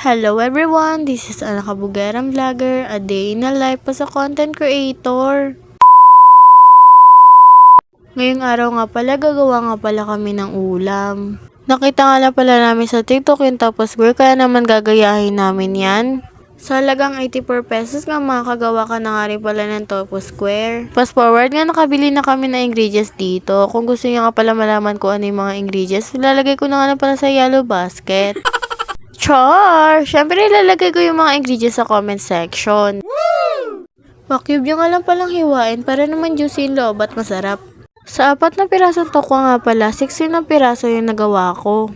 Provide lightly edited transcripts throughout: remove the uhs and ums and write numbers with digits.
Hello everyone, this is Ana Kabugaran Vlogger, a day in a life as a content creator. Ngayong araw nga pala, gagawa nga pala kami ng ulam. Nakita nga na pala namin sa TikTok yung Topo Square, kaya naman gagayahin namin yan. Sa halagang 84 pesos nga makakagawa ka na nga rin pala ng Topo Square. Fast forward nga, nakabili na kami ng ingredients dito. Kung gusto niyo nga pala malaman kung ano yung mga ingredients, lalagay ko na nga pala sa yellow basket. Char! Siyempre, ilalagay ko yung mga ingredients sa comment section. Pa-cube yung alam palang hiwain para naman juicy yung loob at masarap. Sa 4 na pirasong tokwa nga pala, 16 na piraso yung nagawa ko.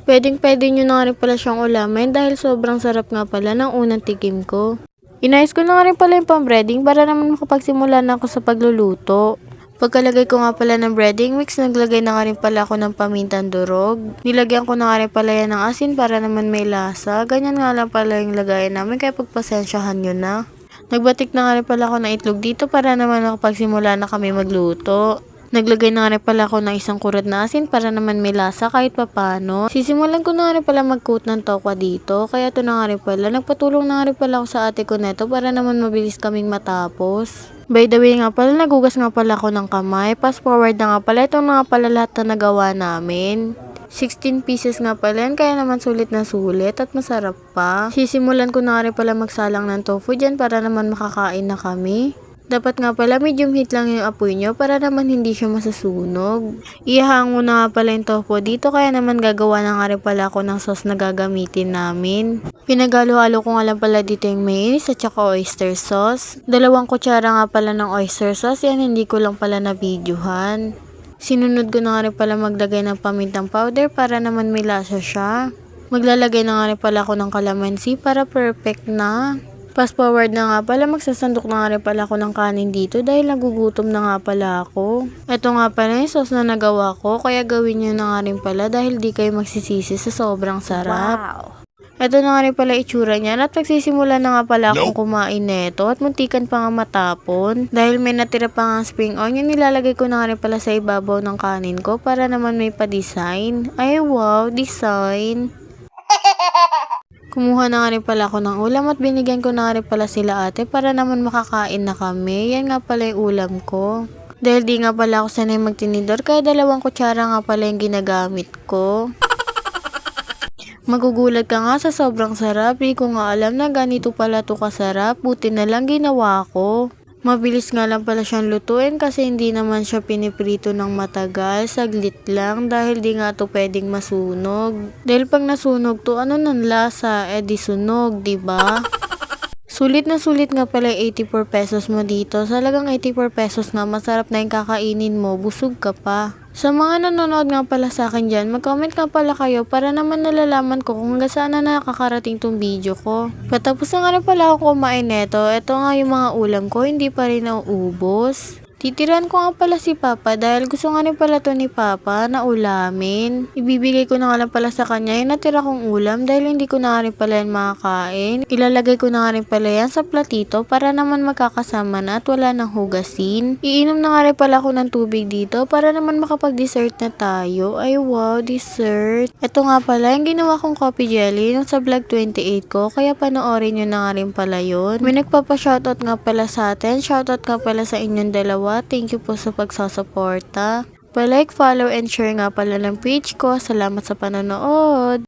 Pwedeng-pwede nyo na rin pala siyang ulamin dahil sobrang sarap nga pala ng unang tikim ko. Inayos ko na rin pala yung pang-breading para naman makapagsimula na ako sa pagluluto. Pagkalagay ko nga pala ng breading mix, naglagay na nga rin pala ako ng pamintang durog. Nilagyan ko na nga rin pala yan ng asin para naman may lasa. Ganyan nga lang pala yung lagayan namin, kaya pagpasensyahan nyo na. Nagbatik na nga rin pala ako ng itlog dito para naman makapagsimula na kami magluto. Naglagay na nga rin pala ako ng isang kurat na asin para naman may lasa kahit papano. Sisimulan ko na nga rin pala mag-coat ng tokwa dito, kaya ito na nga rin pala. Nagpatulong na nga rin pala ako sa ate ko neto para naman mabilis kaming matapos. By the way nga pala, nagugas nga pala ako ng kamay. Fast forward na nga pala, ito na nga pala lahat na nagawa namin. 16 pieces nga pala yan, kaya naman sulit na sulit at masarap pa. Sisimulan ko na nga rin pala magsalang ng tofu dyan para naman makakain na kami. Dapat nga pala medium heat lang yung apoy nyo para naman hindi siya masasunog. Ihango na nga pala yung tofu dito, kaya naman gagawa na nga rin pala ako ng sauce na gagamitin namin. Pinagalo-halo ko nga lang pala dito yung mayonnaise at saka oyster sauce. 2 kutsara nga pala ng oyster sauce, yan hindi ko lang pala na-videohan. Sinunod ko na nga rin pala maglagay ng pamintang powder para naman may lasa siya. Maglalagay na nga rin pala ako ng calamansi para perfect na. Fast forward na nga pala, magsasandok na nga rin pala ako ng kanin dito dahil nagugutom na nga pala ako. Ito nga pala yung sauce na nagawa ko, kaya gawin nyo na nga rin pala dahil di kayo magsisisi sa sobrang sarap. Wow! Ito na nga rin pala itsura niyan at nagsisimula na nga pala akong kumain neto at muntikan pa nga matapon. Dahil may natira pa nga spring onion, nilalagay ko na nga rin pala sa ibabaw ng kanin ko para naman may pa-design. Ay wow, design! Kumuha na nga rin pala ako ng ulam at binigyan ko na nga rin pala sila ate para naman makakain na kami. Yan nga pala yung ulam ko. Dahil di nga pala ako sanay magtinidor, kaya 2 kutsara nga pala yung ginagamit ko. Magugulat ka nga sa sobrang sarap. Di ko nga alam na ganito pala to kasarap. Buti na lang ginawa ko. Mabilis nga lang pala siyang lutuin kasi hindi naman siya piniprito ng matagal, saglit lang dahil di nga to pwedeng masunog. Dahil pag nasunog to, ano nang lasa? Di sunog, diba? Sulit na sulit nga pala 84 pesos mo dito. Sa halagang 84 pesos nga, masarap na yung kakainin mo, busog ka pa. Sa mga nanonood nga pala sa akin dyan, mag-comment nga pala kayo para naman nalalaman ko kung hanggang saan na nakakarating tong video ko. Patapos na nga rin pala ako kumain neto. Ito nga yung mga ulam ko, hindi pa rin nauubos. Titiran ko nga pala si Papa dahil gusto nga rin pala to ni Papa na ulamin. Ibibigay ko na nga lang pala sa kanya yung natira kong ulam dahil hindi ko na nga rin pala yan makakain. Ilalagay ko na nga rin pala yan sa platito para naman magkakasama na at wala nang hugasin. Iinom na nga rin pala ako ng tubig dito para naman makapag-dessert na tayo. Ay wow, dessert! Ito nga pala yung ginawa kong coffee jelly nung sa vlog 28 ko, kaya panoorin nyo na nga rin pala yun. May nagpapa-shoutout nga pala sa atin. Shoutout nga pala sa inyong dalawa. Thank you po sa pagsasuporta. Pa-like, follow, and share nga pala ng page ko. Salamat sa panonood!